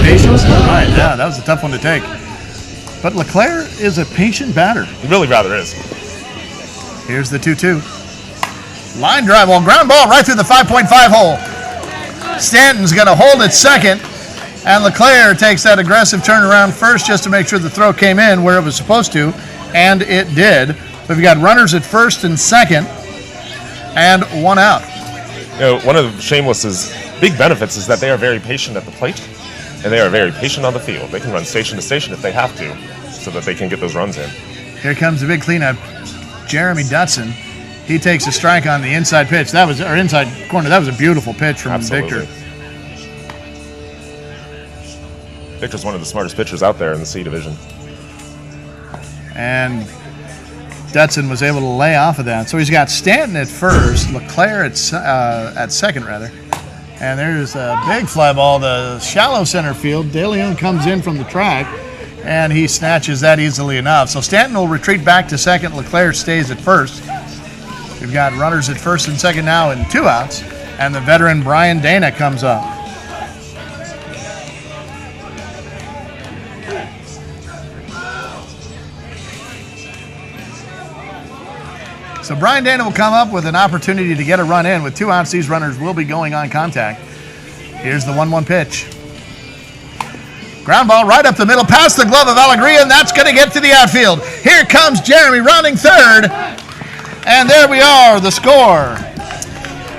patience. Right, yeah, that was a tough one to take. But LeClaire is a patient batter. He really rather is. Here's the 2-2. Line drive, ground ball right through the 5.5 hole. Stanton's going to hold it second, and LeClaire takes that aggressive turnaround first just to make sure the throw came in where it was supposed to, and it did. We've got runners at first and second, and one out. You know, one of Shameless's big benefits is that they are very patient at the plate, and they are very patient on the field. They can run station to station if they have to, so that they can get those runs in. Here comes the big cleanup. Jeremy Dutson. He takes a strike on the inside pitch. That was our inside corner. That was a beautiful pitch from Victor. Victor's one of the smartest pitchers out there in the C division. And Dutson was able to lay off of that. So he's got Stanton at first, LeClaire at second, rather. And there's a big fly ball, the shallow center field. De Leon comes in from the track, and he snatches that easily enough. So Stanton will retreat back to second. LeClaire stays at first. We've got runners at first and second now and 2 outs. And the veteran Brian Dana comes up. So Brian Dana will come up with an opportunity to get a run in. With 2 outs, these runners will be going on contact. Here's the 1-1 pitch. Ground ball right up the middle, past the glove of Alegria, and that's going to get to the outfield. Here comes Jeremy rounding third. And there we are, the score.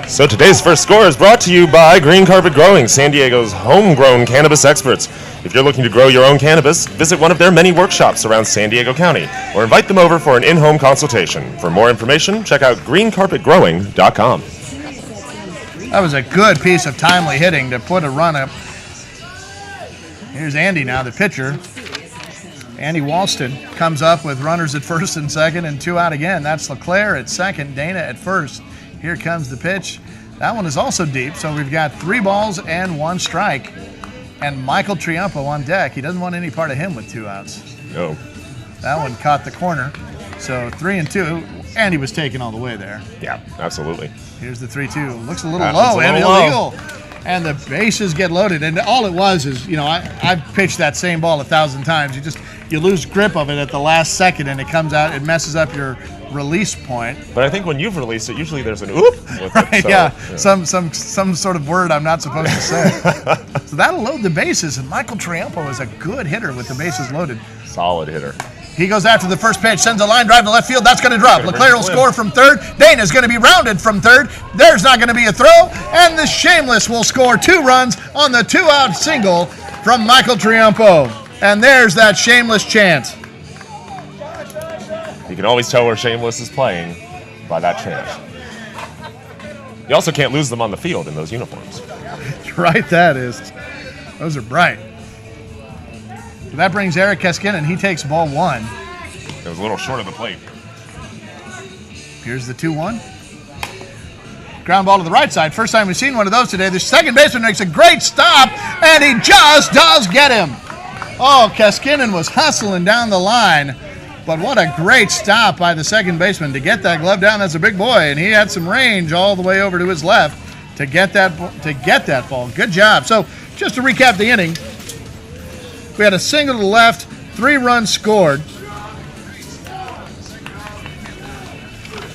So today's first score is brought to you by Green Carpet Growing, San Diego's homegrown cannabis experts. If you're looking to grow your own cannabis, visit one of their many workshops around San Diego County or invite them over for an in-home consultation. For more information, check out greencarpetgrowing.com. That was a good piece of timely hitting to put a run up. Here's Andy now, the pitcher. Andy Walston comes up with runners at first and second and 2 out again. That's LeClaire at second, Dana at first. Here comes the pitch. That one is also deep, so we've got 3 balls and 1 strike. And Michael Triumpo on deck. He doesn't want any part of him with 2 outs. No. That one caught the corner. So 3-2. Andy was taken all the way there. Yeah, absolutely. Here's the 3-2. Looks a little low and illegal. And the bases get loaded. And all it was is, you know, I've pitched that same ball 1,000 times. You lose grip of it at the last second, and it comes out. It messes up your release point. But I think when you've released it, usually there's an oop with right, it. So, yeah. Some sort of word I'm not supposed to say. So that'll load the bases, and Michael Triumpo is a good hitter with the bases loaded. Solid hitter. He goes after the first pitch, sends a line drive to left field. That's going to drop. LeClaire will score from third. Dana's going to be rounded from third. There's not going to be a throw. And the Shameless will score 2 runs on the 2-out single from Michael Triumpo. And there's that Shameless chant. You can always tell where Shameless is playing by that chant. You also can't lose them on the field in those uniforms. Right, that is. Those are bright. That brings Eric Keskinen. He takes ball 1. It was a little short of the plate. Here's the 2-1. Ground ball to the right side. First time we've seen one of those today. The second baseman makes a great stop, and he just does get him. Oh, Keskinen was hustling down the line, but what a great stop by the second baseman to get that glove down. That's a big boy, and he had some range all the way over to his left to get that ball. Good job. So just to recap the inning, we had a single to the left, 3 runs scored.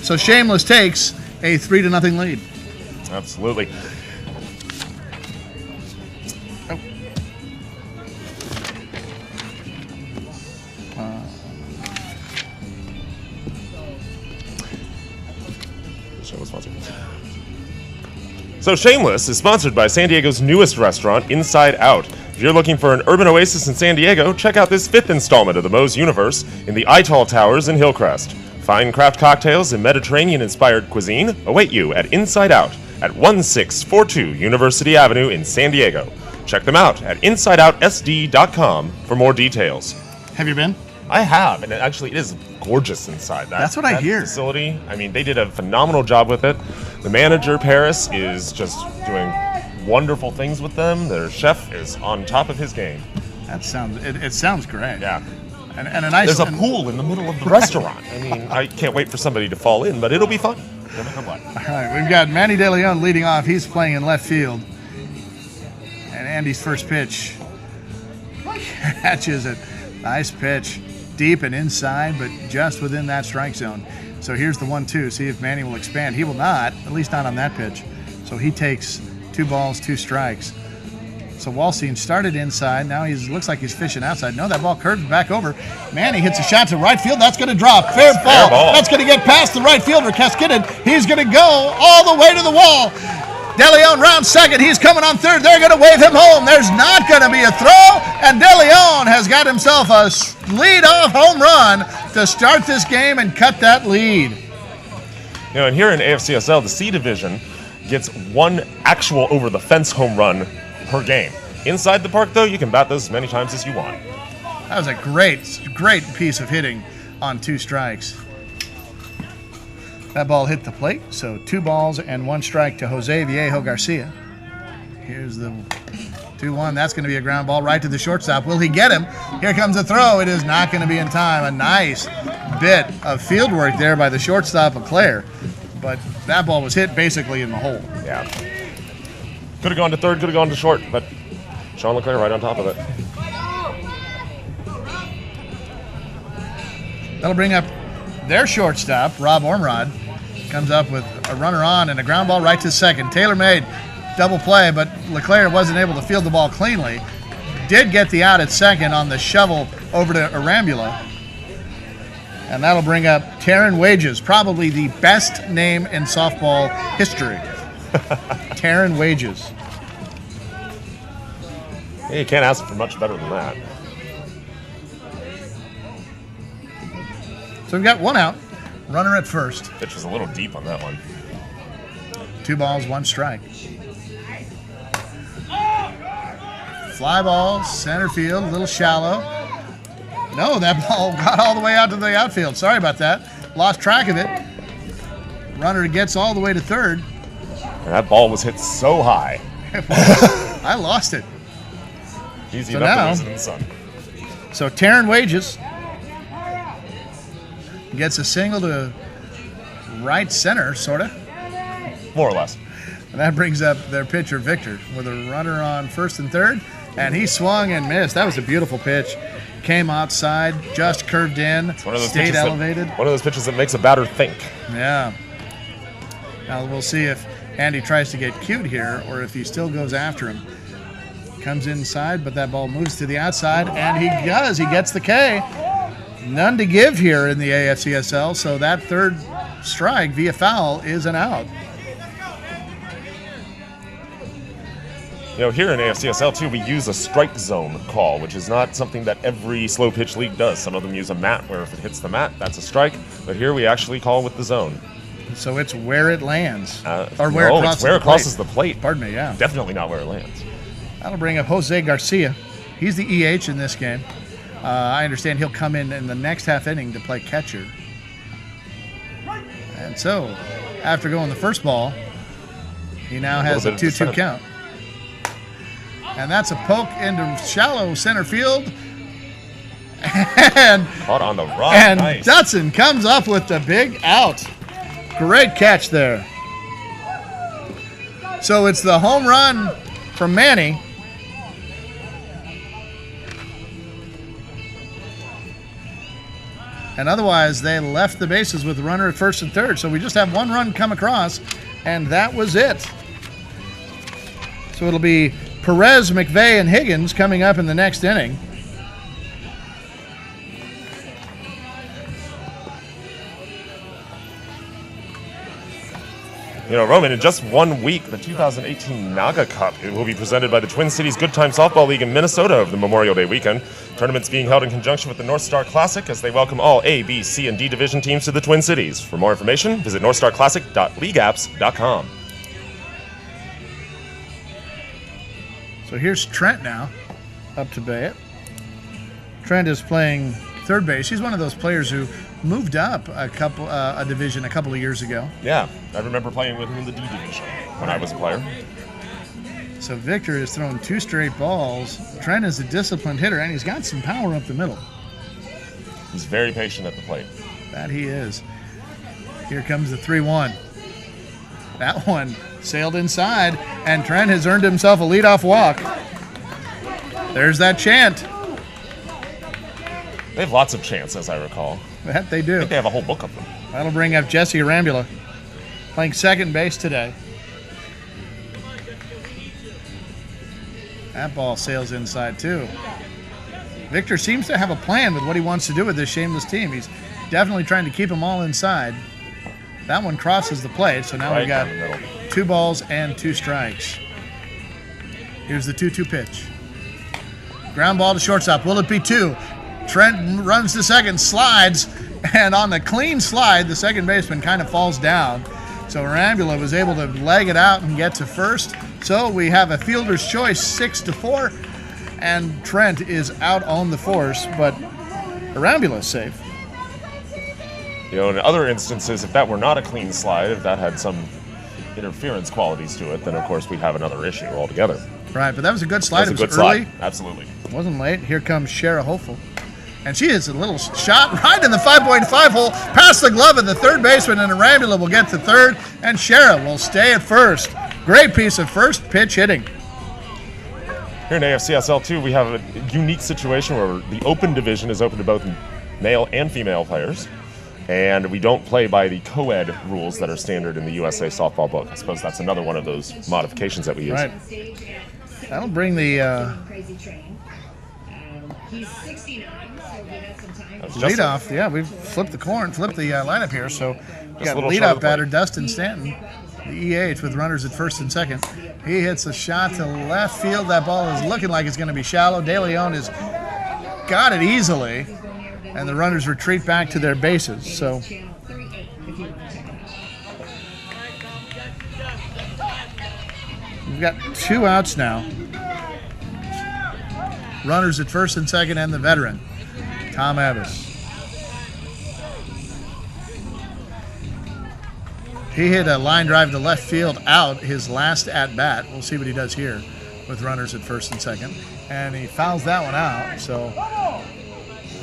So Shameless takes a 3-0 lead. Absolutely. So Shameless is sponsored by San Diego's newest restaurant, Inside Out. If you're looking for an urban oasis in San Diego, check out this 5th installment of the Moe's Universe in the Ital Towers in Hillcrest. Fine craft cocktails and Mediterranean-inspired cuisine await you at Inside Out at 1642 University Avenue in San Diego. Check them out at insideoutsd.com for more details. Have you been? I have, and it is gorgeous inside. That's what I hear. Facility. I mean, they did a phenomenal job with it. The manager, Paris, is just doing wonderful things with them. Their chef is on top of his game. That sounds great. Yeah. And a nice. There's a pool in the middle of the restaurant. I mean, I can't wait for somebody to fall in, but it'll be fun. No matter what. All right, we've got Manny De Leon leading off. He's playing in left field. And Andy's first pitch catches it. Nice pitch. Deep and inside, but just within that strike zone. So here's the 1-2. See if Manny will expand. He will not, at least not on that pitch. So he takes 2 balls, 2 strikes. So Wallstein started inside. Now he looks like he's fishing outside. No, that ball curves back over. Manny hits a shot to right field. That's going to drop. Fair ball. That's going to get past the right fielder, Kaskinen. He's going to go all the way to the wall. De Leon rounds second. He's coming on third. They're going to wave him home. There's not going to be a throw. And De Leon has got himself a lead-off home run to start this game and cut that lead. You know, and here in AFCSL, the C division gets 1 actual over-the-fence home run per game. Inside the park, though, you can bat those as many times as you want. That was a great piece of hitting on 2 strikes. That ball hit the plate, so 2 balls and 1 strike to Jose Viejo Garcia. Here's the 2-1. That's going to be a ground ball right to the shortstop. Will he get him? Here comes the throw. It is not going to be in time. A nice bit of field work there by the shortstop, Leclerc. But that ball was hit basically in the hole. Yeah. Could have gone to third, could have gone to short, but Sean Leclerc right on top of it. That'll bring up their shortstop, Rob Ormrod. Comes up with a runner on and a ground ball right to second. Taylor-made double play, but Leclerc wasn't able to field the ball cleanly. Did get the out at second on the shovel over to Arambula. And that'll bring up Taryn Wages, probably the best name in softball history. Taryn Wages. Yeah, you can't ask for much better than that. So we've got 1 out. Runner at first. Pitch was a little deep on that one. 2 balls, 1 strike. Fly ball, center field, a little shallow. No, that ball got all the way out to the outfield. Sorry about that. Lost track of it. Runner gets all the way to third. And that ball was hit so high. I lost it. Easy So enough now- to lose it in the sun. So Taryn Wages gets a single to right center, sort of. More or less. And that brings up their pitcher, Victor, with a runner on first and third. And he swung and missed. That was a beautiful pitch. Came outside, just curved in, stayed elevated. One of those pitches that makes a batter think. Yeah. Now we'll see if Andy tries to get cute here or if he still goes after him. Comes inside, but that ball moves to the outside, and he does. He gets the K. None to give here in the AFCSL, so that third strike via foul is an out. You know, here in AFCSL, too, we use a strike zone call, which is not something that every slow pitch league does. Some of them use a mat, where if it hits the mat, that's a strike. But here we actually call with the zone. So it's where it lands. Or where it crosses the plate. Pardon me, yeah. Definitely not where it lands. That'll bring up Jose Garcia. He's the EH in this game. I understand he'll come in the next half inning to play catcher. And so, after going the first ball, he now has a 2-2 count. And that's a poke into shallow center field. And caught on the run. And nice. Dutson comes up with the big out. Great catch there. So it's the home run from Manny. And otherwise, they left the bases with the runner at first and third. So we just have 1 run come across, and that was it. So it'll be Perez, McVeigh, and Higgins coming up in the next inning. You know, Roman, in just 1 week, the 2018 Naga Cup will be presented by the Twin Cities Good Time Softball League in Minnesota over the Memorial Day weekend. Tournaments being held in conjunction with the North Star Classic as they welcome all A, B, C, and D division teams to the Twin Cities. For more information, visit northstarclassic.leagueapps.com. So here's Trent now, up to bat. Trent is playing third base. He's one of those players who moved up a division a couple of years ago. Yeah, I remember playing with him in the D division when I was a player. So Victor has thrown 2 straight balls. Trent is a disciplined hitter, and he's got some power up the middle. He's very patient at the plate. That he is. Here comes the 3-1. That one sailed inside, and Trent has earned himself a leadoff walk. There's that chant. They have lots of chants, as I recall. That they I do. think they have a whole book of them. That'll bring up Jesse Arambula, playing second base today. That ball sails inside, too. Victor seems to have a plan with what he wants to do with this Shameless team. He's definitely trying to keep them all inside. That one crosses the plate, so now Right we got down the middle. 2 balls and 2 strikes. Here's the 2-2 pitch. Ground ball to shortstop. Will it be 2? Trent runs to second, slides, and on the clean slide, the second baseman kind of falls down. So Arambula was able to leg it out and get to first. So we have a fielder's choice, 6-4, and Trent is out on the force, but Arambula's safe. You know, in other instances, if that were not a clean slide, if that had some interference qualities to it, then of course we'd have another issue altogether. Right, but that was a good slide. That's a It good was early. slide. Absolutely. Wasn't late. Here comes Shara Hopeful. And she hits a little shot right in the 5.5 hole, past the glove of the third baseman, and Arambula will get to third, and Shara will stay at first. Great piece of first pitch hitting. Here in AFCSL 2, we have a unique situation where the open division is open to both male and female players, and we don't play by the co-ed rules that are standard in the USA softball book. I suppose that's another one of those modifications that we use. Right. That'll bring the He's 69, so he has some time. That was just leadoff. Yeah, we've flipped the lineup here. So we Just a got little leadoff short of batter play. Dustin Stanton, the EH with runners at first and second. He hits a shot to left field. That ball is looking like it's going to be shallow. De Leon has got it easily, and the runners retreat back to their bases. So Channel 38, if you want to check it out. we've got 2 outs now. Runners at first and second, and the veteran, Tom Abbas. He hit a line drive to left field out his last at-bat. We'll see what he does here with runners at first and second. And he fouls that one out, so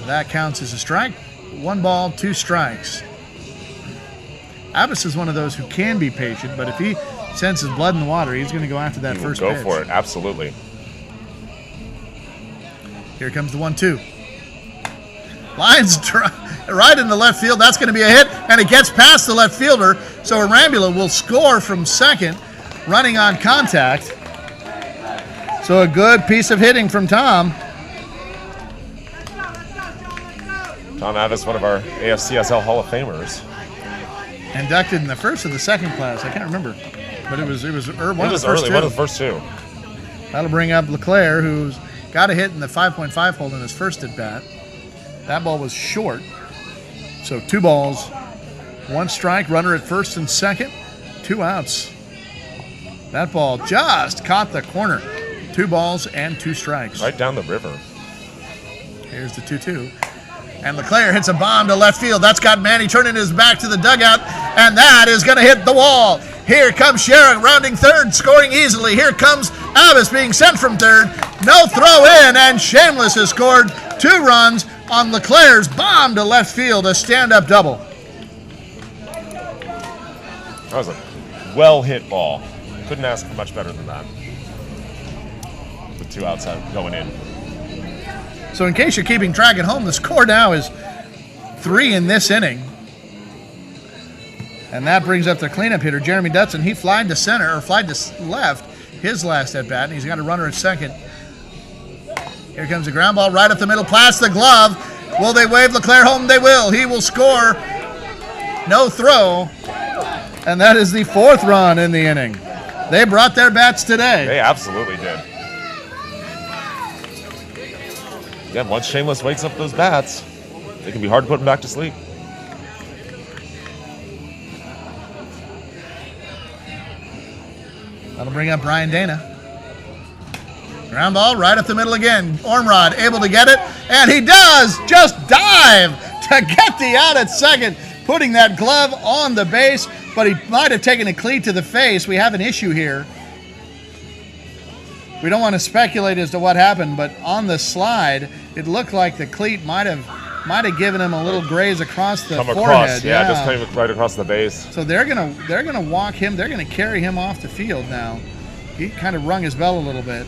that counts as a strike. 1 ball, 2 strikes. Abbas is one of those who can be patient, but if he senses blood in the water, he's going to go after that He will first go pitch. for it, absolutely. Here comes the 1-2. Lines right in the left field. That's going to be a hit, and it gets past the left fielder. So Arambula will score from second, running on contact. So a good piece of hitting from Tom. Tom Abbas, one of our AFCSL Hall of Famers. Inducted in the first or the second class. I can't remember, but it was one It of was the first early, two. one of the first 2. That'll bring up Leclerc, who's got a hit in the 5.5 hole in his first at bat. That ball was short. So 2 balls, 1 strike, runner at first and second, 2 outs. That ball just caught the corner. 2 balls and 2 strikes. Right down the river. Here's the 2-2. And Leclerc hits a bomb to left field. That's got Manny turning his back to the dugout, and that is going to hit the wall. Here comes Sharon rounding third, scoring easily. Here comes Abbas being sent from third. No throw in, and Shameless has scored 2 runs on Leclerc's bomb to left field, a stand-up double. That was a well-hit ball. Couldn't ask for much better than that. With 2 outside going in. So in case you're keeping track at home, the score now is 3 in this inning. And that brings up their cleanup hitter, Jeremy Dutson. He flied to center, or flied to left, his last at-bat, and he's got a runner at second. Here comes the ground ball right up the middle, past the glove. Will they wave Leclerc home? They will. He will score. No throw. And that is the 4th run in the inning. They brought their bats today. They absolutely did. Yeah, once Shameless wakes up those bats, they can be hard to put him back to sleep. That'll bring up Brian Dana. Ground ball right up the middle again. Ormrod able to get it, and he does just dive to get the out at second, putting that glove on the base, but he might have taken a cleat to the face. We have an issue here. We don't want to speculate as to what happened, but on the slide, it looked like the cleat might have given him a little graze across the Come forehead. across, yeah, just came right across the base. So they're gonna walk him. They're gonna carry him off the field now. He kind of rung his bell a little bit.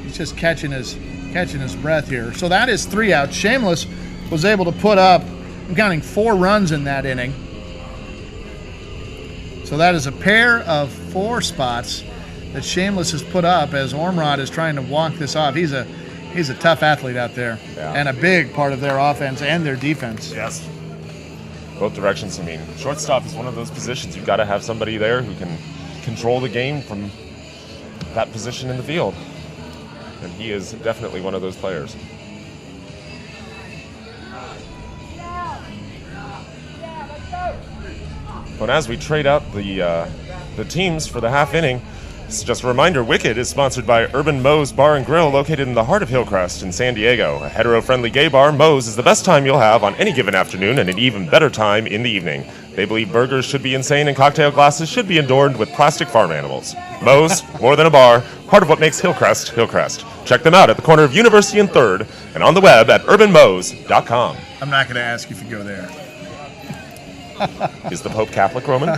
He's just catching his catching his breath here. So that is 3 outs. Shameless was able to put up, I'm counting 4 runs in that inning. So that is a pair of 4 spots that Shameless has put up as Ormrod is trying to walk this off. He's a tough athlete out there, and a big part of their offense and their defense. Yes. Both directions. I mean, shortstop is one of those positions. You've got to have somebody there who can control the game from that position in the field. And he is definitely one of those players. But as we trade out the teams for the half inning, it's just a reminder, Wicked is sponsored by Urban Moe's Bar and Grill, located in the heart of Hillcrest in San Diego. A hetero-friendly gay bar, Moe's is the best time you'll have on any given afternoon and an even better time in the evening. They believe burgers should be insane and cocktail glasses should be adorned with plastic farm animals. Moe's, more than a bar, part of what makes Hillcrest, Hillcrest. Check them out at the corner of University and 3rd and on the web at urbanmoes.com. I'm not going to ask if you go there. Is the Pope Catholic, Roman?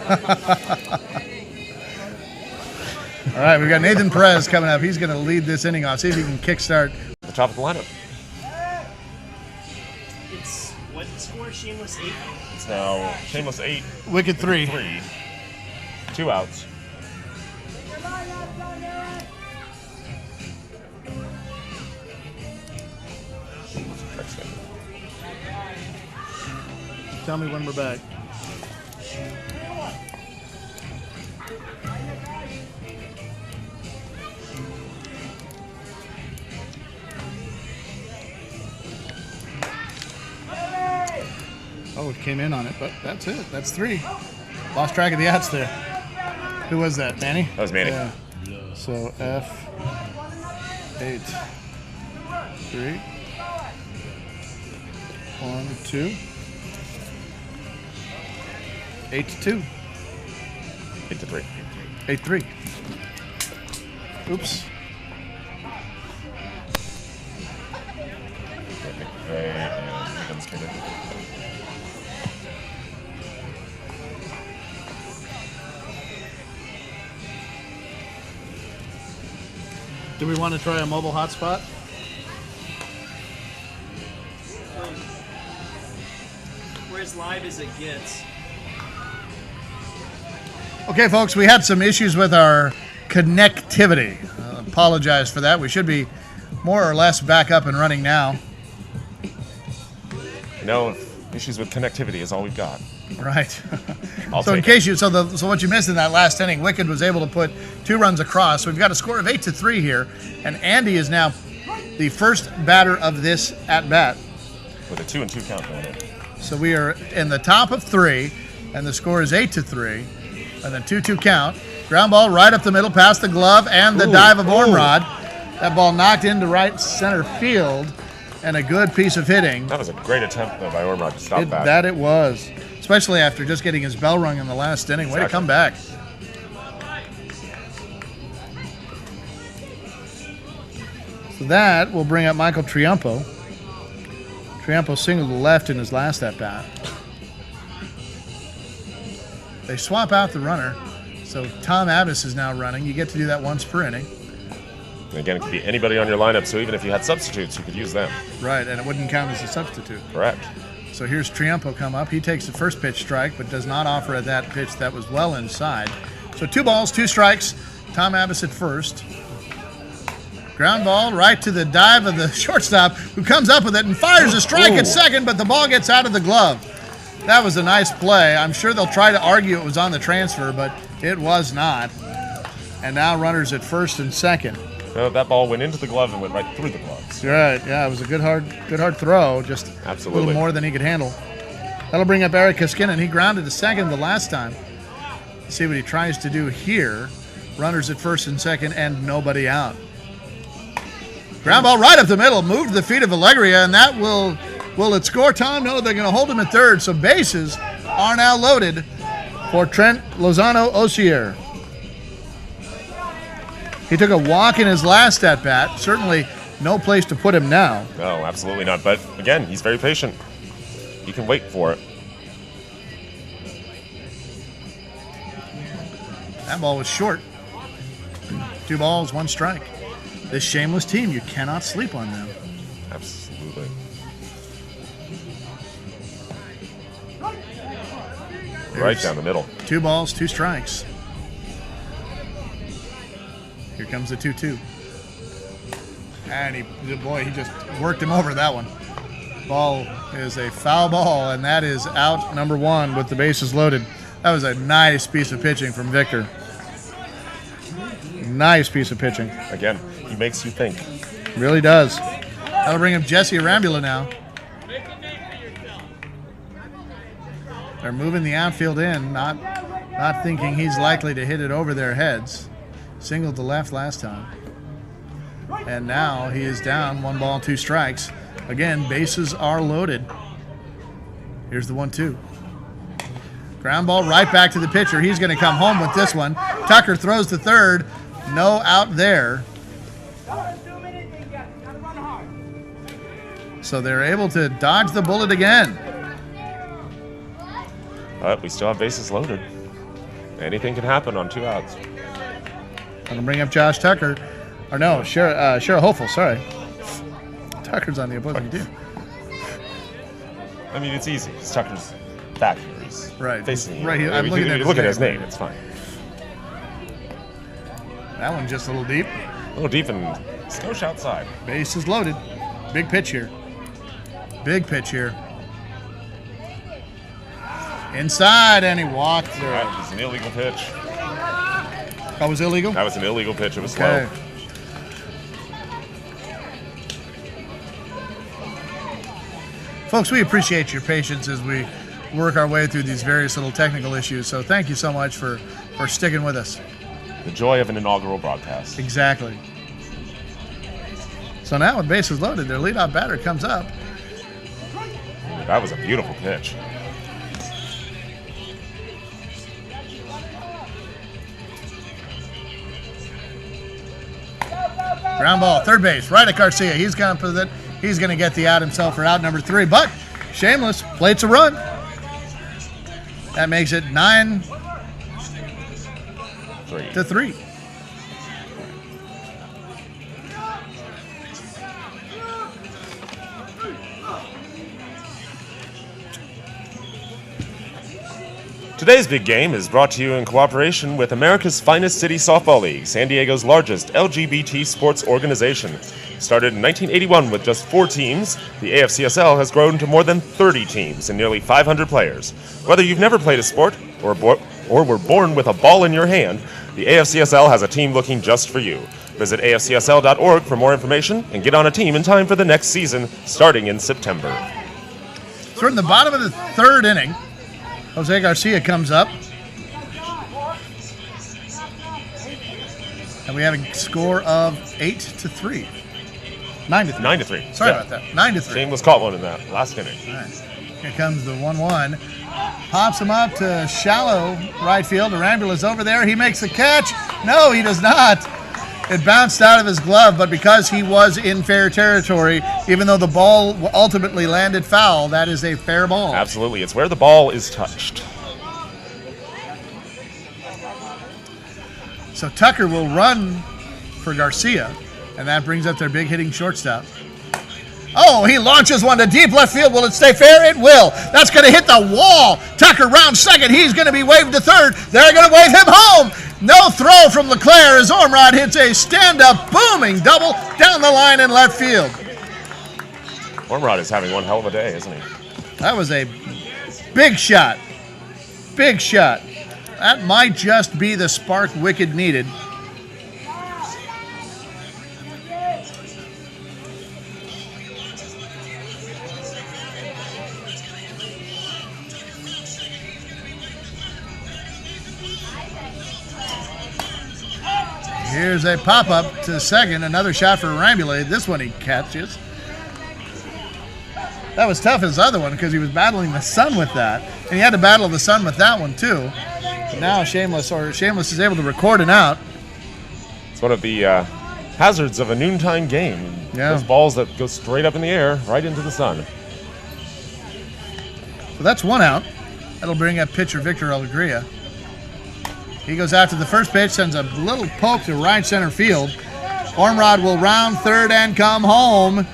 All right, we've got Nathan Perez coming up. He's going to lead this inning off. See if he can kickstart. The top of the lineup. It's what score? Shameless 8. It's now Shameless 8. Wicked 3. 2 outs. Tell me when we're back. Oh, it came in on it, but that's it. That's 3. Lost track of the outs there. Who was that, Manny? That was Manny. Yeah. So F 8 3 1 2 8-2. 8-3. 8-3. Oops. Do we want to try a mobile hotspot? We're as live as it gets. Okay, folks, we had some issues with our connectivity. Apologize for that. We should be more or less back up and running now. You know, issues with connectivity is all we've got. Right. I'll So in take case you, so what you missed in that last inning, Wicked was able to put 2 runs across. So we've got a score of 8-3 here, and Andy is now the first batter of this at bat. with a 2-2 count going in. So we are in the top of 3, and the score is 8-3, and then 2-2 count. Ground ball right up the middle, past the glove and the dive of Ormrod. That ball knocked into right center field, and a good piece of hitting. That was a great attempt, though, by Ormrod to stop that. That it was, especially after just getting his bell rung in the last inning. Way to come back. So that will bring up Michael Triumpo. Triumpo singled to the left in his last at-bat. They swap out the runner, so Tom Abbas is now running. You get to do that once per inning. And again, it could be anybody on your lineup, so even if you had substitutes, you could use them. Right, and it wouldn't count as a substitute. Correct. So here's Triumpo come up. He takes the first pitch strike, but does not offer at that pitch that was well inside. So 2 balls, 2 strikes. Tom Abbas at first. Ground ball right to the dive of the shortstop, who comes up with it and fires a strike at second, but the ball gets out of the glove. That was a nice play. I'm sure they'll try to argue it was on the transfer, but it was not. And now runners at first and second. No, that ball went into the glove and went right through the gloves. Right, yeah, it was a good hard throw, just Absolutely. a little more than he could handle. That'll bring up Eric Koskinen. He grounded to second the last time. Let's see what he tries to do here. Runners at first and second and nobody out. Ground ball right up the middle, moved to the feet of Allegria, and that will it score, Tom? No, they're going to hold him at third, so bases are now loaded for Trent Lozano-Osier. He took a walk in his last at-bat. Certainly no place to put him now. No, absolutely not. But again, he's very patient. He can wait for it. That ball was short. 2 balls, 1 strike. This Shameless team, you cannot sleep on them. Absolutely. Right down the middle. 2 balls, 2 strikes. Here comes the 2-2. And he just worked him over that one. Ball is a foul ball, and that is out number 1 with the bases loaded. That was a nice piece of pitching from Victor. Nice piece of pitching. Again, he makes you think. Really does. That'll bring up Jesse Arambula now. They're moving the outfield in, not thinking he's likely to hit it over their heads. Singled to left last time. And now he is down 1 ball, 2 strikes. Again, bases are loaded. Here's the 1-2. Ground ball right back to the pitcher. He's going to come home with this one. Tucker throws to third. No out there. So they're able to dodge the bullet again. But we still have bases loaded. Anything can happen on 2 outs. I'm going to bring up Josh Tucker. Or no, Cheryl Hopeful, sorry. Tucker's on the opposing team. I mean, it's easy. It's Tucker's back here. He's Right. facing you. Right here. I'm looking at his look at name. his name. It's fine. That one just a little deep. A little deep and skosh outside. Base is loaded. Big pitch here. Big pitch here. Inside, and he walked through. All right, it's an illegal pitch. That was illegal? That was an illegal pitch. It was Okay. slow. Folks, we appreciate your patience as we work our way through these various little technical issues. So thank you so much for sticking with us. The joy of an inaugural broadcast. Exactly. So now with bases loaded, their leadoff batter comes up. That was a beautiful pitch. Ground ball, third base, right at Garcia. He's going to put it. He's going to get the out himself for out number 3. But Shameless plates a run. That makes it 9-3. Today's big game is brought to you in cooperation with America's finest city softball league, San Diego's largest LGBT sports organization. Started in 1981 with just 4 teams, the AFCSL has grown to more than 30 teams and nearly 500 players. Whether you've never played a sport or were born with a ball in your hand, the AFCSL has a team looking just for you. Visit afcsl.org for more information and get on a team in time for the next season, starting in September. So we're in the bottom of the 3rd inning. Jose Garcia comes up. And we have a score of 8-3. 9-3. 9-3. Sorry Yeah. about that. 9-3. Shameless caught one in that last inning. All right. Here comes the 1-1. Pops him up to shallow right field. Arambula's over there. He makes the catch. No, he does not. It bounced out of his glove, but because he was in fair territory, even though the ball ultimately landed foul, that is a fair ball. Absolutely. It's where the ball is touched. So Tucker will run for Garcia, and that brings up their big hitting shortstop. Oh, he launches one to deep left field. Will it stay fair? It will. That's going to hit the wall. Tucker rounds second. He's going to be waved to third. They're going to wave him home. No throw from LeClaire as Ormrod hits a stand-up booming double down the line in left field. Ormrod is having one hell of a day, isn't he? That was a big shot. Big shot. That might just be the spark Wicked needed. Here's a pop-up to second. Another shot for Arambula. This one he catches. That was tough as the other one because he was battling the sun with that. And he had to battle the sun with that one too. But now Shameless is able to record an out. It's one of the hazards of a noontime game. Yeah. Those balls that go straight up in the air, right into the sun. So that's 1 out. That'll bring up pitcher Victor Alegria. He goes out to the first pitch, sends a little poke to right center field. Ormrod will round third and come home.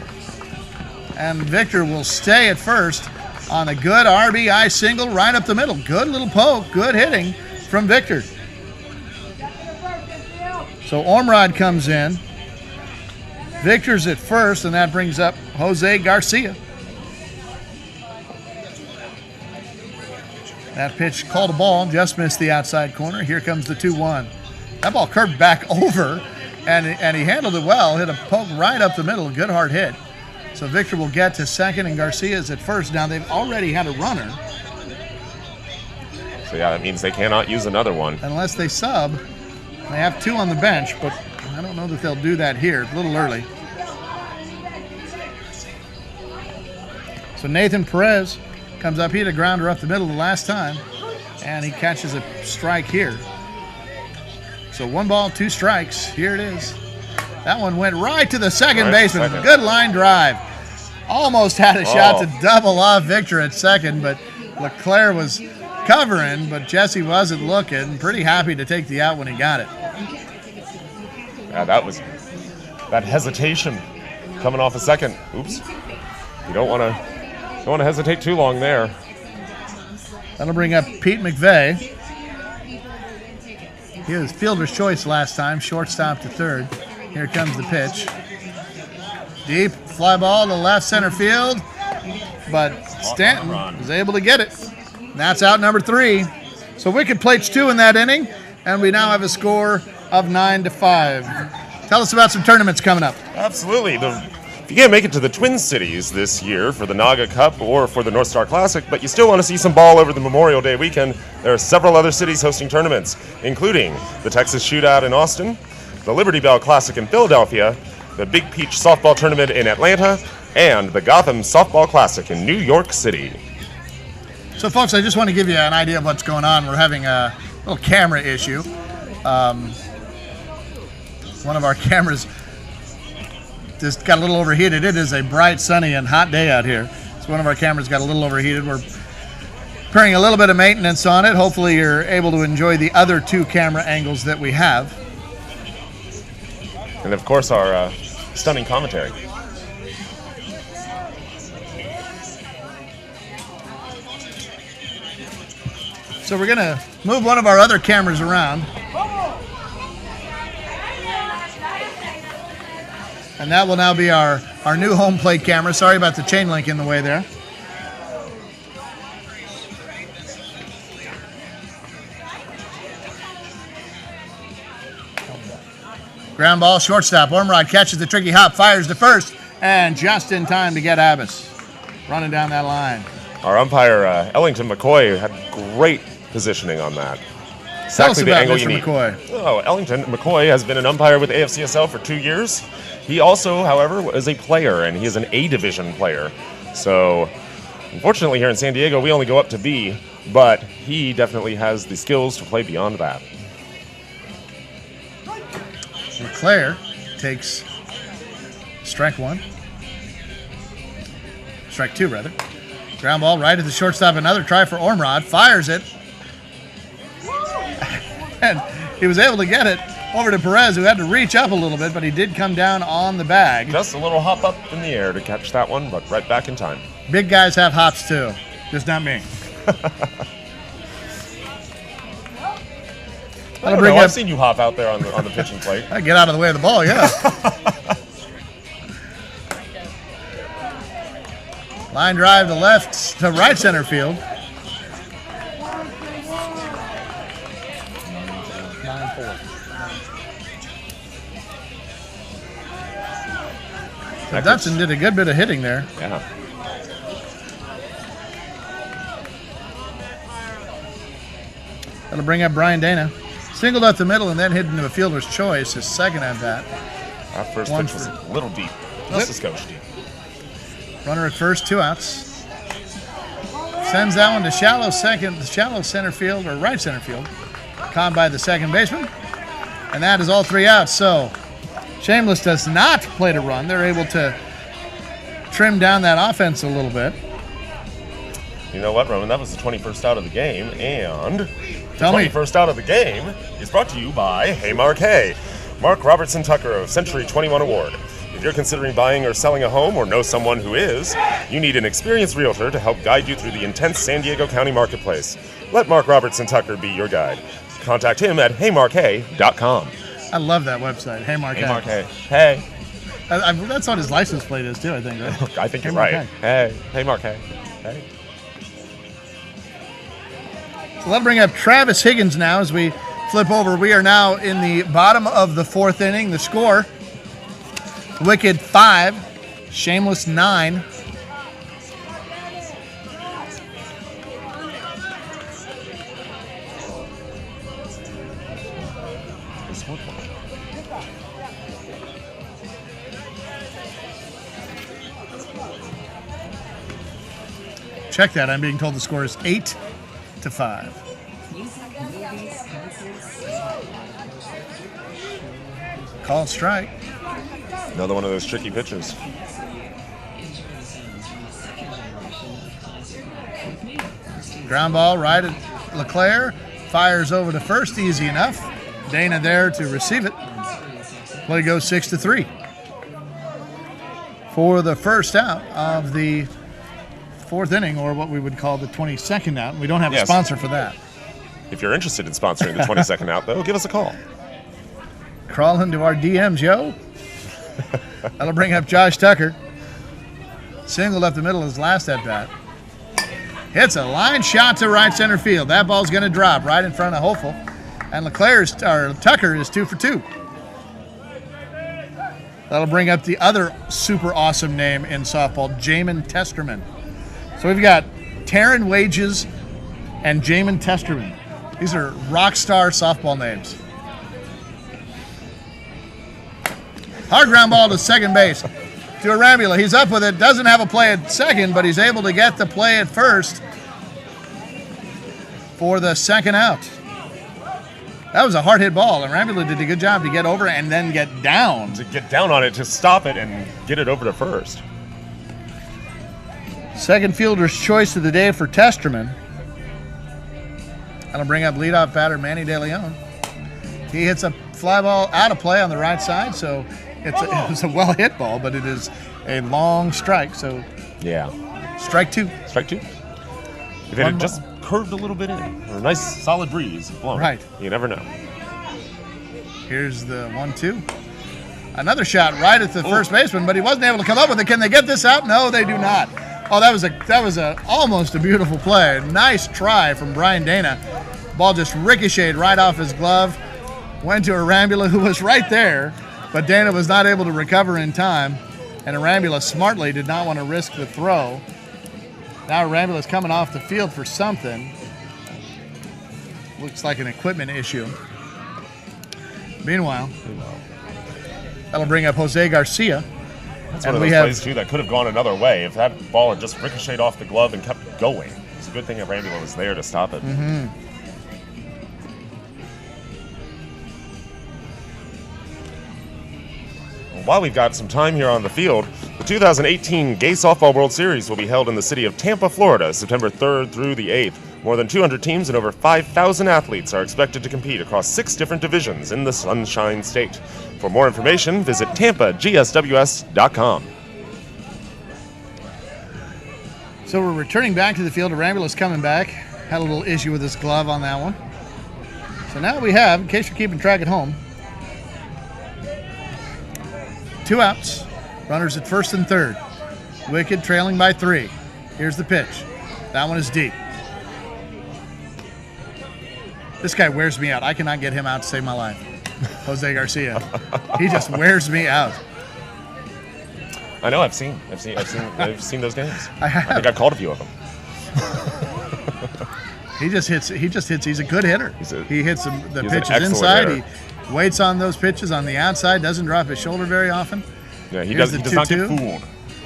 And Victor will stay at first on a good RBI single right up the middle. Good little poke, good hitting from Victor. So Ormrod comes in. Victor's at first, and that brings up Jose Garcia. That pitch called a ball, just missed the outside corner. Here comes the 2-1. That ball curved back over, and he handled it well. Hit a poke right up the middle, good hard hit. So Victor will get to second, and Garcia's at first. Now they've already had a runner. So yeah, that means they cannot use another one. Unless they sub. They have 2 on the bench, but I don't know that they'll do that here. It's a little early. So Nathan Perez comes up. He had a grounder up the middle the last time, and he catches a strike here. So 1 ball, 2 strikes. Here it is. That one went right to the second baseman. Good line drive. Almost had a shot to double off Victor at second, but LeClaire was covering, but Jesse wasn't looking. Pretty happy to take the out when he got it. Yeah, that hesitation coming off a second. Oops. You don't want to hesitate too long there. That'll bring up Pete McVeigh. He was fielder's choice last time, shortstop to third. Here comes the pitch. Deep fly ball to left center field, but Stanton was able to get it. That's out number 3. So Wicked plates 2 in that inning, and we now have a score of 9-5. Tell us about some tournaments coming up. Absolutely. If you can't make it to the Twin Cities this year for the Naga Cup or for the North Star Classic, but you still want to see some ball over the Memorial Day weekend, there are several other cities hosting tournaments, including the Texas Shootout in Austin, the Liberty Bell Classic in Philadelphia, the Big Peach Softball Tournament in Atlanta, and the Gotham Softball Classic in New York City. So, folks, I just want to give you an idea of what's going on. We're having a little camera issue. One of our cameras just got a little overheated. It is a bright, sunny, and hot day out here. So one of our cameras got a little overheated. We're preparing a little bit of maintenance on it. Hopefully you're able to enjoy the other 2 camera angles that we have. And, of course, our stunning commentary. So we're going to move one of our other cameras around. And that will now be our new home plate camera. Sorry about the chain link in the way there. Ground ball, shortstop. Ormrod catches the tricky hop, fires to first, and just in time to get Abbas running down that line. Our umpire, Ellington McCoy, had great positioning on that. Tell us Exactly the about angle Mr. you need. McCoy. Oh, Ellington McCoy has been an umpire with AFCSL for 2 years. He also, however, is a player, and he is an A-division player. So, unfortunately, here in San Diego, we only go up to B, but he definitely has the skills to play beyond that. LeClaire takes strike 1. Strike 2, rather. Ground ball right at the shortstop. Another try for Ormrod. Fires it. And he was able to get it over to Perez, who had to reach up a little bit, but he did come down on the bag. Just a little hop up in the air to catch that one, but right back in time. Big guys have hops, too. Just not me. I've seen you hop out there on the pitching plate. I get out of the way of the ball, yeah. Line drive to left to right center field. 9-4. So Dutson did a good bit of hitting there. Yeah. That'll bring up Brian Dana. Singled up the middle and then hit into a fielder's choice, his second at bat. That first pitch was a little deep. Just a skosh deep. Runner at first, 2 outs. Sends that one to shallow center field, or right center field. Caught by the second baseman. And that is all 3 outs. So Shameless does not play to run. They're able to trim down that offense a little bit. You know what, Roman? That was the 21st out of the game, and Tell me. 21st out of the game is brought to you by Haymark Hay. Mark Robertson Tucker of Century 21 Award. If you're considering buying or selling a home or know someone who is, you need an experienced realtor to help guide you through the intense San Diego County marketplace. Let Mark Robertson Tucker be your guide. Contact him at heymarkhay.com. I love that website. Hey, Mark. Hey, Mark Hay. Hey. That's what his license plate is, too, I think, right? I think you're Hey, Mark right. Hay. Hey, Mark Hay. Hey. So let's bring up Travis Higgins now as we flip over. We are now in the bottom of the fourth inning. The score, Wicked 5, Shameless 9. Check that. I'm being told the score is 8-5. Call and strike. Another one of those tricky pitches. Ground ball right at LeClaire. Fires over to first. Easy enough. Dana there to receive it. Play goes 6-3. For the first out of the fourth inning, or what we would call the 22nd out. We don't have a sponsor for that. If you're interested in sponsoring the 22nd out, though, give us a call. Crawl into our DMs, yo. That'll bring up Josh Tucker. Singled up the middle his last at bat. Hits a line shot to right center field. That ball's going to drop right in front of Hopeful. And Tucker is 2 for 2. That'll bring up the other super awesome name in softball, Jamin Testerman. So we've got Taryn Wages and Jamin Testerman. These are rock star softball names. Hard ground ball to second base to Arambula. He's up with it. Doesn't have a play at second, but he's able to get the play at first for the second out. That was a hard hit ball. Arambula did a good job to get over and then get down. To get down on it, to stop it, and get it over to first. Second fielder's choice of the day for Testerman. That'll bring up leadoff batter Manny De Leon. He hits a fly ball out of play on the right side, so it was a well-hit ball, but it is a long strike. So yeah, strike two. Strike two. If it had just curved a little bit in, or a nice solid breeze blowing, right? You never know. Here's the 1-2. Another shot right at the first baseman, but he wasn't able to come up with it. Can they get this out? No, they do not. Oh, that was almost a beautiful play. Nice try from Brian Dana. Ball just ricocheted right off his glove. Went to Arambula, who was right there, but Dana was not able to recover in time. And Arambula smartly did not want to risk the throw. Now Arambula's coming off the field for something. Looks like an equipment issue. Meanwhile, that'll bring up Jose Garcia. That's one of those plays, too, that could have gone another way. If that ball had just ricocheted off the glove and kept going, it's a good thing Arambula was there to stop it. Mm-hmm. While we've got some time here on the field, the 2018 Gay Softball World Series will be held in the city of Tampa, Florida, September 3rd through the 8th. More than 200 teams and over 5,000 athletes are expected to compete across 6 different divisions in the Sunshine State. For more information, visit tampagsws.com. So we're returning back to the field. Arambula's coming back. Had a little issue with his glove on that one. So now we have, in case you're keeping track at home, 2 outs. Runners at first and third. Wicked trailing by 3. Here's the pitch. That one is deep. This guy wears me out. I cannot get him out to save my life. Jose Garcia. He just wears me out. I know. I've seen those games. I have. I think I've called a few of them. He just hits. He's a good hitter. He hits the pitches inside. Hitter. He waits on those pitches on the outside. Doesn't drop his shoulder very often. Yeah, he does not get fooled.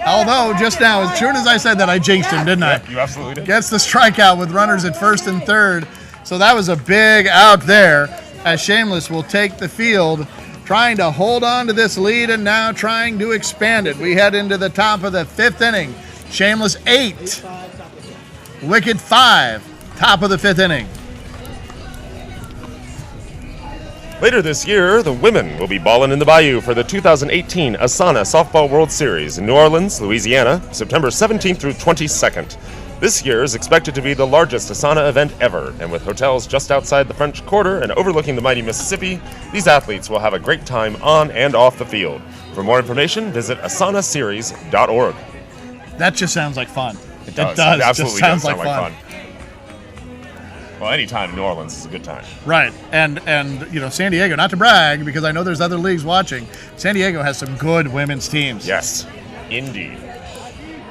Although just now, as soon as I said that, I jinxed him, didn't I? Yeah, you absolutely did. Gets the strikeout with runners at first and third. So that was a big out there, as Shameless will take the field, trying to hold on to this lead and now trying to expand it. We head into the top of the 5th inning. Shameless 8, Wicked 5, top of the 5th inning. Later this year, the women will be balling in the Bayou for the 2018 Asana Softball World Series in New Orleans, Louisiana, September 17th through 22nd. This year is expected to be the largest Asana event ever, and with hotels just outside the French Quarter and overlooking the mighty Mississippi, these athletes will have a great time on and off the field. For more information, visit asanaseries.org. That just sounds like fun. It does. It absolutely just sounds does sound like like fun. Well, any time in New Orleans is a good time. Right, and San Diego, not to brag, because I know there's other leagues watching, San Diego has some good women's teams. Yes, indeed.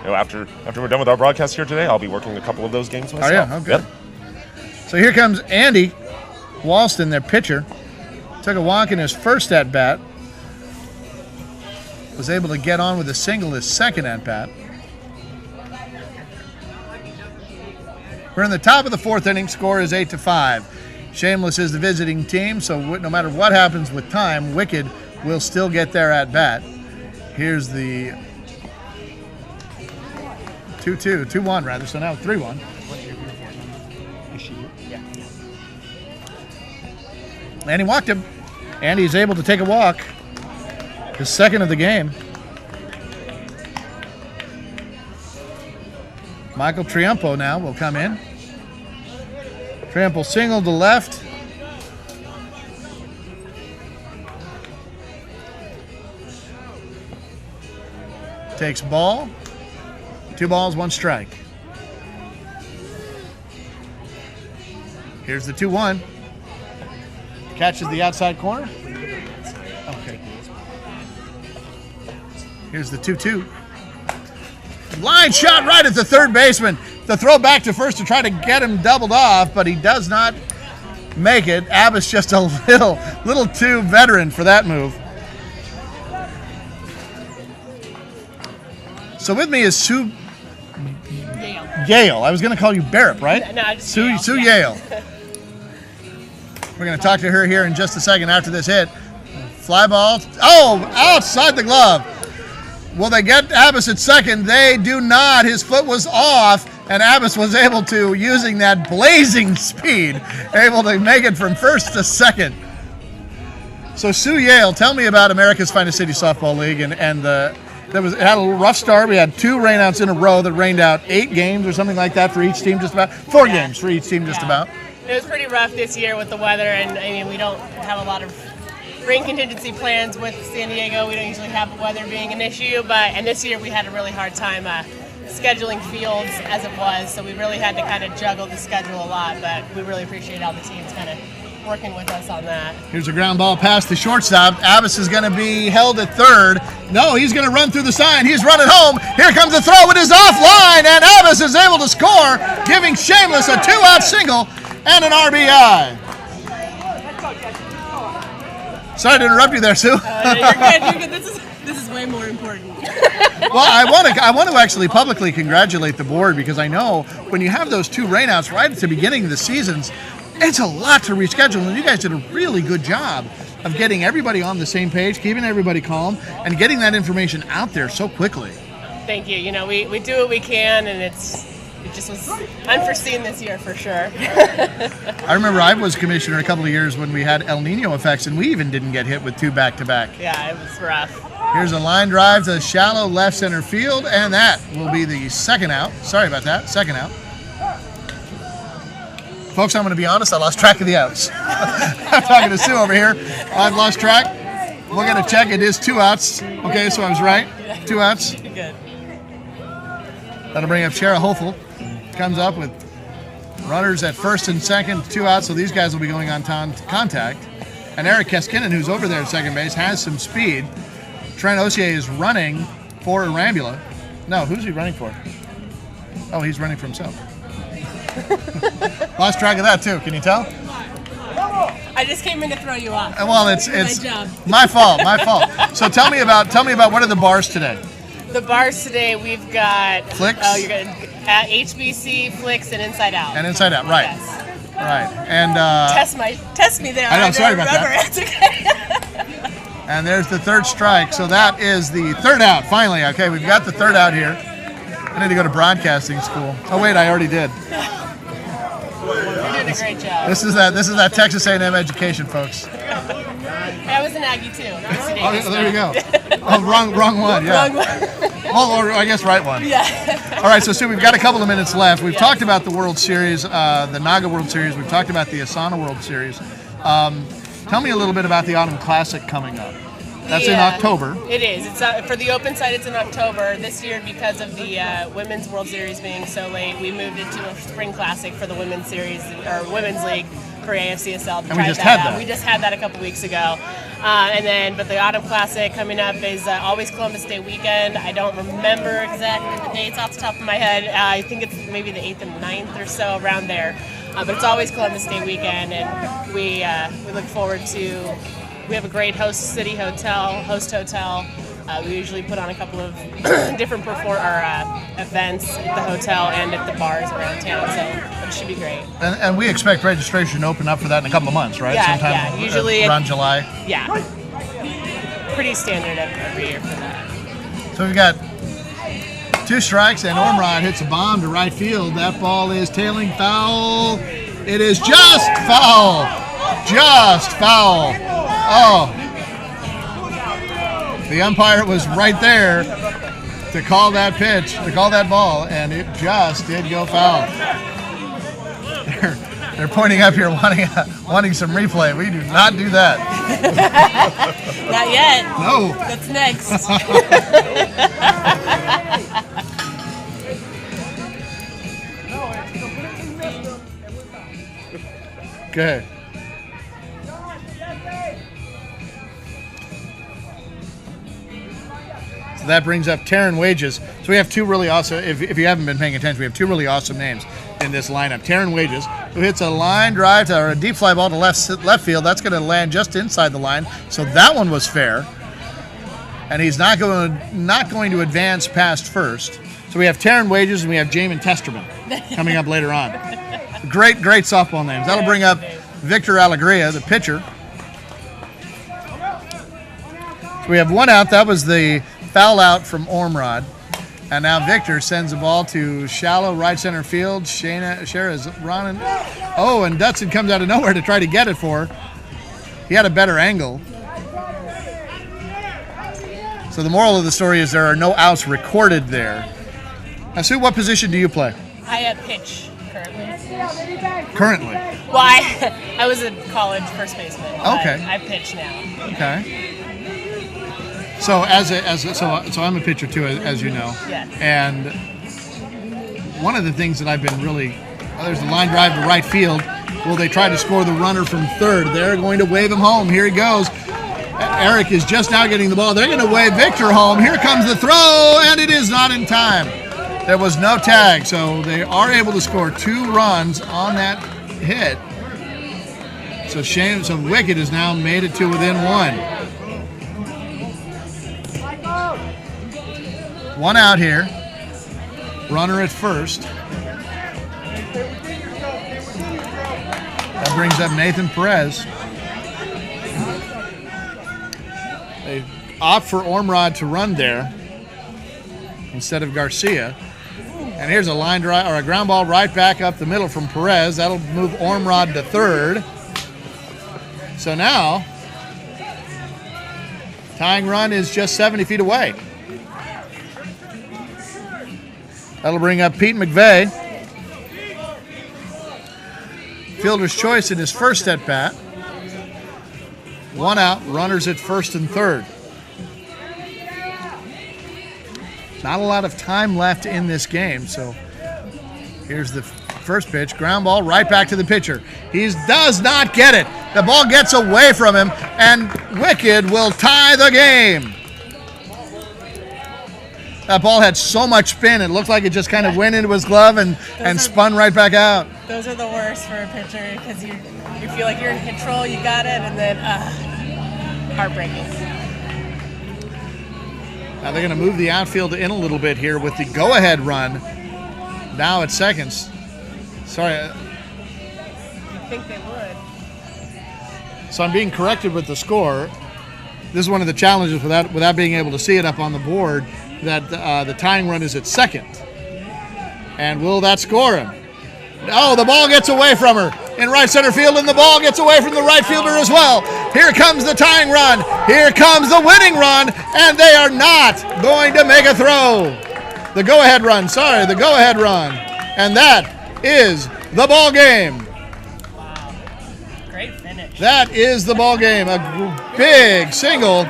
After we're done with our broadcast here today, I'll be working a couple of those games myself. Oh, yeah? Oh, good. Yep. So here comes Andy Walston, their pitcher. Took a walk in his first at-bat. Was able to get on with a single his second at-bat. We're in the top of the fourth inning. Score is 8-5. Shameless is the visiting team, so no matter what happens with time, Wicked will still get their at-bat. Here's the 2-1 rather, so now 3-1. And he walked him. Andy's able to take a walk. His second of the game. Michael Triumpo now will come in. Triumpo single to left. Takes ball. 2 balls, 1 strike. Here's the 2-1. Catches the outside corner. Okay. Here's the 2-2. Line shot right at the third baseman. The throw back to first to try to get him doubled off, but he does not make it. Abbas just a little too veteran for that move. So with me is Sue Yale. I was going to call you Barrett, right? No, just Sue Yale. We're going to talk to her here in just a second after this hit. Fly ball. Oh, outside the glove. Will they get Abbas at second? They do not. His foot was off, and Abbas was able to, using that blazing speed, able to make it from first to second. So Sue Yale, tell me about America's Finest City Softball League, and it had a little rough start. We had 2 rainouts in a row that rained out 8 games or something like that for each team, just about 4 games for each team, just about. It was pretty rough this year with the weather, and I mean we don't have a lot of rain contingency plans with San Diego. We don't usually have weather being an issue, and this year we had a really hard time scheduling fields as it was, so we really had to kind of juggle the schedule a lot, but we really appreciate all the teams kind of working with us on that. Here's a ground ball past the shortstop. Abbas is going to be held at third. No, he's going to run through the sign. He's running home. Here comes the throw. It is offline, and Abbas is able to score, giving Shameless a 2-out single and an RBI. Sorry to interrupt you there, Sue. You're good. This is way more important. Well, I want to actually publicly congratulate the board, because I know when you have those 2 rainouts right at the beginning of the seasons, it's a lot to reschedule, and you guys did a really good job of getting everybody on the same page, keeping everybody calm, and getting that information out there so quickly. Thank you. You know, we do what we can, and it just was unforeseen this year for sure. I remember I was commissioner a couple of years when we had El Nino effects, and we even didn't get hit with 2 back-to-back. Yeah, it was rough. Here's a line drive to shallow left center field, and that will be the second out. Sorry about that, second out. Folks, I'm going to be honest, I lost track of the outs. I'm talking to Sue over here. I've lost track. We're going to check. It is 2 outs. Okay, so I was right. 2 outs. Good. That'll bring up Shara Hofel. Comes up with runners at first and second, 2 outs, so these guys will be going on contact. And Eric Keskinen, who's over there at second base, has some speed. Trent Osier is running for Arambula. No, who's he running for? Oh, he's running for himself. Lost track of that too. Can you tell? I just came in to throw you off. Well, it's my job. My fault. So tell me about what are the bars today? The bars today, we've got Flicks? Oh, you're good. At HBC, Flicks, and Inside Out. And Inside Out, right? Yes. Right. And test me there. I know. Sorry about that. It's okay. And there's the third strike. So that is the third out. Finally, okay, we've got the third out here. I need to go to broadcasting school. Oh wait, I already did. You're doing a great job. This is that Texas A&M education, folks. Maggie too. Oh, there you go. Oh, wrong one. Yeah. Wrong one. Oh, or I guess right one. Yeah. All right, so Sue, we've got a couple of minutes left. We've talked about the World Series, the Naga World Series. We've talked about the Asana World Series. Tell me a little bit about the Autumn Classic coming up. That's in October. It is. It's for the open side. It's in October this year because of the Women's World Series being so late. We moved it to a Spring Classic for the Women's Series or Women's League for AFCSL. And we just had that. We just had that a couple weeks ago, but the Autumn Classic coming up is always Columbus Day weekend. I don't remember exactly the dates off the top of my head. I think it's maybe the 8th and 9th or so, around there. But it's always Columbus Day weekend, and we look forward to. We have a great host hotel. We usually put on a couple of different events at the hotel and at the bars around town, so it should be great. And we expect registration to open up for that in a couple of months, right? Yeah, usually around July. Yeah, pretty standard every year for that. So we've got 2 strikes, and Ormrod hits a bomb to right field. That ball is tailing foul. It is just foul. Just foul. Oh. The umpire was right there to call that pitch, to call that ball, and it just did go foul. They're pointing up here wanting some replay. We do not do that. Not yet. No. That's next. Okay. So that brings up Taryn Wages. So we have 2 really awesome, if you haven't been paying attention, we have 2 really awesome names in this lineup. Taryn Wages, who hits a line drive or a deep fly ball to left field. That's going to land just inside the line. So that one was fair. And he's not going to advance past first. So we have Taryn Wages and we have Jamin Testerman coming up later on. Great softball names. That'll bring up Victor Alegria, the pitcher. So we have 1 out. That was the foul out from Ormrod. And now Victor sends the ball to shallow right center field. Shara is running. Oh, and Dutson comes out of nowhere to try to get it for her. He had a better angle. So the moral of the story is there are no outs recorded there. Now, Sue, what position do you play? I pitch currently. Currently? Well, I was a college first baseman. Okay. I pitch now. Okay. So so I'm a pitcher too, as you know. Yes. And one of the things that I've been there's a line drive to right field. Will they try to score the runner from third? They're going to wave him home. Here he goes. Eric is just now getting the ball. They're going to wave Victor home. Here comes the throw, and it is not in time. There was no tag, so they are able to score 2 runs on that hit. So Wicked has now made it to within 1. 1 out here. Runner at first. That brings up Nathan Perez. They opt for Ormrod to run there instead of Garcia. And here's a line drive or a ground ball right back up the middle from Perez. That'll move Ormrod to third. So now, tying run is just 70 feet away. That'll bring up Pete McVeigh. Fielder's choice in his first at bat. 1 out, runners at first and third. Not a lot of time left in this game, so here's the first pitch. Ground ball right back to the pitcher. He does not get it. The ball gets away from him, and Wicked will tie the game. That ball had so much spin, it looked like it just kind of went into his glove and spun right back out. Those are the worst for a pitcher because you feel like you're in control, you got it, and then heartbreaking. Now they're going to move the outfield in a little bit here with the go-ahead run. Now at seconds. Sorry. You'd think they would. So I'm being corrected with the score. This is one of the challenges without being able to see it up on the board, that the tying run is at second. And will that score him? Oh, the ball gets away from her in right center field, and the ball gets away from the right fielder as well. Here comes the tying run. Here comes the winning run. And they are not going to make a throw. The go-ahead run. Sorry, the go-ahead run. And that is the ball game. Wow. Great finish. That is the ball game. A big single.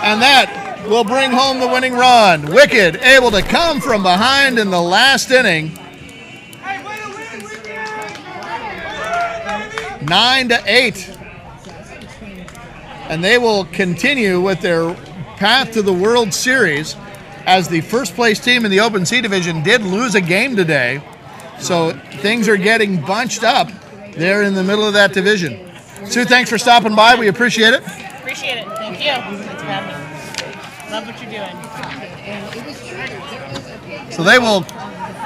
And that will bring home the winning run. Wicked able to come from behind in the last inning. 9-8. And they will continue with their path to the World Series, as the first place team in the Open C division did lose a game today. So things are getting bunched up there in the middle of that division. Sue, thanks for stopping by. We appreciate it. Appreciate it. Thank you. Thanks for having me. Love what you're doing. So they will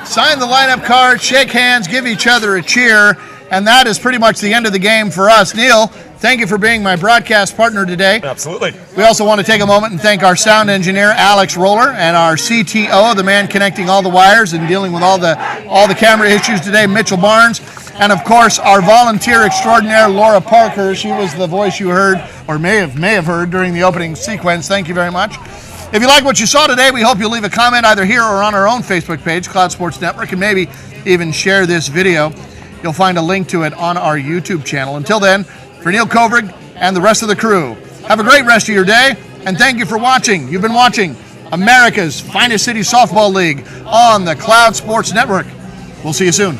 sign the lineup card, shake hands, give each other a cheer, and that is pretty much the end of the game for us. Neil, thank you for being my broadcast partner today. Absolutely. We also want to take a moment and thank our sound engineer, Alex Roller, and our CTO, the man connecting all the wires and dealing with all the camera issues today, Mitchell Barnes. And, of course, our volunteer extraordinaire, Laura Parker. She was the voice you heard, or may have heard, during the opening sequence. Thank you very much. If you like what you saw today, we hope you'll leave a comment either here or on our own Facebook page, Cloud Sports Network, and maybe even share this video. You'll find a link to it on our YouTube channel. Until then, for Neil Kovrig and the rest of the crew, have a great rest of your day, and thank you for watching. You've been watching America's Finest City Softball League on the Cloud Sports Network. We'll see you soon.